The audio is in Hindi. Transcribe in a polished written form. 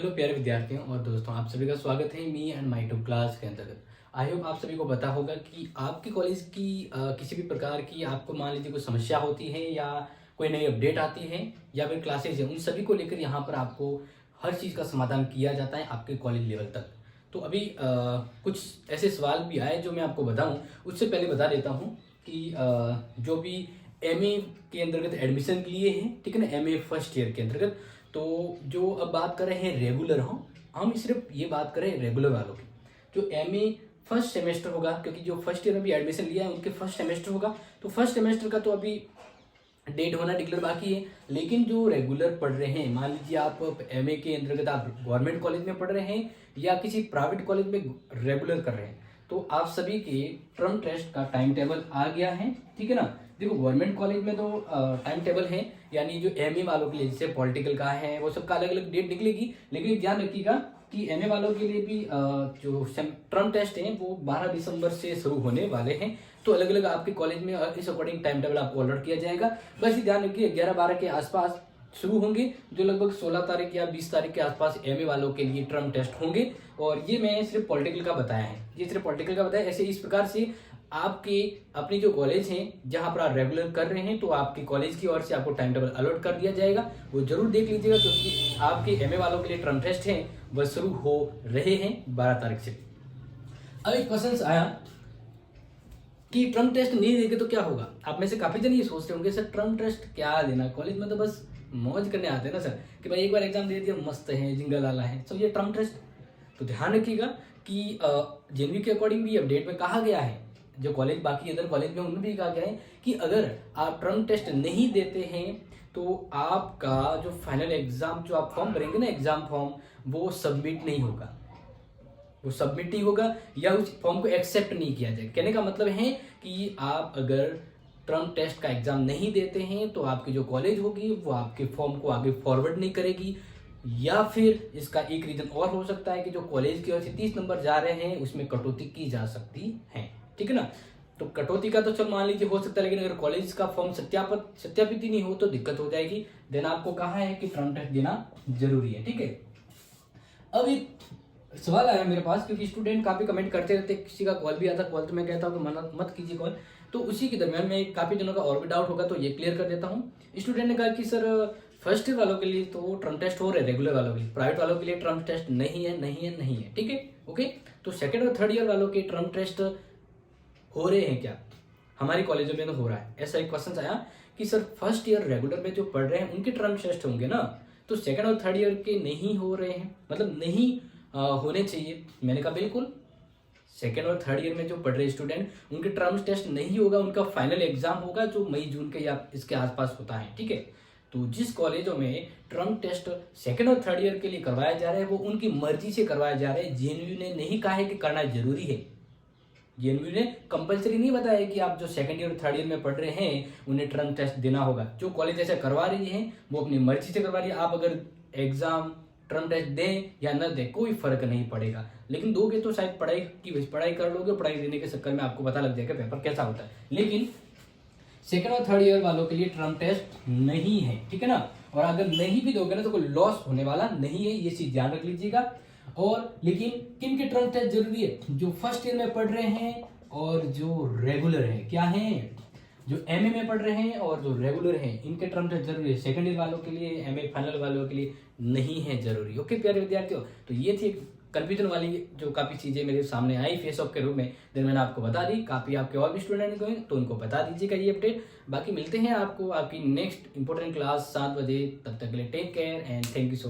हेलो प्यारे विद्यार्थियों और दोस्तों, आप सभी का स्वागत है me and my to class के अंतर्गत। आई होप आप सभी को पता होगा कि आपके कॉलेज की किसी भी प्रकार की आपको मान लीजिए कोई समस्या होती है या कोई नई अपडेट आती है या फिर क्लासेज है, उन सभी को लेकर यहाँ पर आपको हर चीज़ का समाधान किया जाता है आपके कॉलेज लेवल तक। तो अभी कुछ ऐसे सवाल भी आए जो मैं आपको बताऊँ, उससे पहले बता देता हूँ कि जो भी एमए के अंतर्गत एडमिशन लिए हैं, ठीक है ना, एमए फर्स्ट ईयर के अंतर्गत, तो जो अब बात कर रहे हैं रेगुलर, हम सिर्फ ये बात करें रेगुलर वालों की। जो एमए फर्स्ट सेमेस्टर होगा, क्योंकि जो फर्स्ट ईयर में भी एडमिशन लिया है उनके फर्स्ट सेमेस्टर होगा, तो फर्स्ट सेमेस्टर का तो अभी डेट होना डिक्लेयर बाकी है। लेकिन जो रेगुलर पढ़ रहे हैं, मान लीजिए आप एमए के अंतर्गत आप गवर्नमेंट कॉलेज में पढ़ रहे हैं या किसी प्राइवेट कॉलेज में रेगुलर कर रहे हैं, तो आप सभी के टर्म टेस्ट का टाइम टेबल आ गया है, ठीक है ना। देखो, गवर्नमेंट कॉलेज में तो टाइम टेबल है, यानी जो एमए वालों के लिए जैसे पॉलिटिकल का है वो सबका अलग अलग डेट निकलेगी। लेकिन ध्यान रखिएगा कि एमए वालों के लिए भी जो टर्म टेस्ट हैं वो 12 दिसंबर से शुरू होने वाले हैं। तो अलग अलग आपके कॉलेज में इस अकॉर्डिंग टाइम टेबल आपको अलर्ट किया जाएगा। बस ये ध्यान रखिए 11-12 के आसपास शुरू होंगे, जो लगभग 16 तारीख या 20 तारीख के आसपास एमए वालों के लिए टर्म टेस्ट होंगे। और ये मैं सिर्फ पॉलिटिकल का बताया है, ये सिर्फ पॉलिटिकल का बताया। ऐसे इस प्रकार से आपके अपनी जो कॉलेज हैं जहां पर आप रेगुलर कर रहे हैं, तो आपके कॉलेज की ओर से आपको टाइम टेबल अलॉट कर दिया जाएगा, वो जरूर देख लीजिएगा, क्योंकि आपके एमए वालों के लिए टर्म टेस्ट हैं वह शुरू हो रहे हैं 12 तारीख से। अब एक क्वेश्चन आया कि टर्म टेस्ट नहीं देंगे तो क्या होगा। आप में से काफी जन ये सोचते होंगे, सर टर्म टेस्ट क्या देना, कॉलेज में तो बस मौज करने आते हैं ना सर, कि भाई एक बार एग्जाम दे दिया, मस्त है, जिंगल वाला है, तो ये टर्म टेस्ट। तो ध्यान रखिएगा कि जेनवी के अकॉर्डिंग भी अपडेट में कहा गया है, जो कॉलेज बाकी अदर कॉलेज में उनमें भी कहा गया है कि अगर आप टर्म टेस्ट नहीं देते हैं तो आपका जो फाइनल एग्जाम जो आप फॉर्म भरेंगे ना, एग्जाम फॉर्म, वो सबमिट नहीं होगा, वो सबमिट नहीं होगा या उस फॉर्म को एक्सेप्ट नहीं किया जाएगा। कहने का मतलब है कि आप अगर टर्म टेस्ट का एग्जाम नहीं देते हैं तो आपकी जो कॉलेज होगी वो आपके फॉर्म को आगे फॉरवर्ड नहीं करेगी, या फिर इसका एक रीजन और हो सकता है कि जो कॉलेज की ओर से 30 नंबर जा रहे हैं उसमें कटौती की जा सकती है, ठीक है ना। तो कटौती का तो चल मान लीजिए हो सकता है, लेकिन अगर कॉलेज का फॉर्म सत्यापित ही नहीं हो तो दिक्कत हो जाएगी। देन आपको कहा है कि टर्म टेस्ट देना जरूरी है, ठीक है। अब एक सवाल आया मेरे पास, क्योंकि स्टूडेंट काफी कमेंट करते रहते, किसी का कॉल भी आता, कॉल तो मैं कहता हूँ कि मत कीजिए कॉल, तो उसी के दरमियान में काफी जनों का और भी डाउट होगा तो ये क्लियर कर देता हूँ। स्टूडेंट ने कहा कि सर फर्स्ट ईयर वालों के लिए तो टर्म टेस्ट हो रहे हैं, रेगुलर वालों के लिए, प्राइवेट वालों के लिए टर्म टेस्ट नहीं है, नहीं है, नहीं है, ठीक है, ओके। तो सेकंड और थर्ड ईयर वालों के टर्म टेस्ट हो रहे हैं क्या, हमारी कॉलेजों में तो हो रहा है। ऐसा एक क्वेश्चन आया कि सर फर्स्ट ईयर रेगुलर में जो पढ़ रहे हैं उनके टर्म टेस्ट होंगे ना, तो सेकंड और थर्ड ईयर के नहीं हो रहे हैं, मतलब नहीं होने चाहिए। मैंने कहा बिल्कुल, सेकेंड और थर्ड ईयर में जो पढ़ रहे स्टूडेंट उनके टर्म टेस्ट नहीं होगा, उनका फाइनल एग्जाम होगा जो मई जून के या इसके आसपास होता है, ठीक है। तो जिस कॉलेजों में टर्म टेस्ट सेकेंड और थर्ड ईयर के लिए करवाया जा रहा है वो उनकी मर्जी से करवाया जा रहा है, जेएनयू ने नहीं कहा है कि करना जरूरी है, जेएनयू ने कंपलसरी नहीं बताया कि आप जो सेकंड ईयर और थर्ड ईयर में पढ़ रहे हैं उन्हें टर्म टेस्ट देना होगा। जो कॉलेज ऐसा करवा रही है वो अपनी मर्जी से करवा रही है, आप अगर एग्जाम टर्म टेस्ट दें या न दें कोई फर्क नहीं पड़ेगा, लेकिन दोगे तो शायद पढ़ाई कर लोगे, पढ़ाई देने के चक्कर में आपको पता लग जाएगा पेपर कैसा होता है। लेकिन सेकंड और थर्ड ईयर वालों के लिए टर्म टेस्ट नहीं है, ठीक है ना। और अगर नहीं भी दोगे ना तो कोई लॉस होने वाला नहीं है, ये चीज ध्यान रख लीजिएगा। और लेकिन किन के टर्म टेस्ट जरूरी है, जो फर्स्ट ईयर में पढ़ रहे हैं और जो रेगुलर है, क्या है, जो एमए में पढ़ रहे हैं और जो रेगुलर हैं, इनके टर्म टेस्ट जरूरी है। सेकंड ईयर वालों के लिए, एमए फाइनल वालों के लिए नहीं है जरूरी, ओके प्यारे विद्यार्थियों। तो ये थी कंफ्यूजन वाली जो काफी चीजें मेरे सामने आई फेस ऑफ के रूप में, देन मैंने आपको बता दी। काफी आपके और भी स्टूडेंट हैं तो उनको बता दीजिएगा ये अपडेट। बाकी मिलते हैं आपको आपकी नेक्स्ट इंपॉर्टेंट क्लास 7 बजे, तब तक के लिए take care and thank you so much.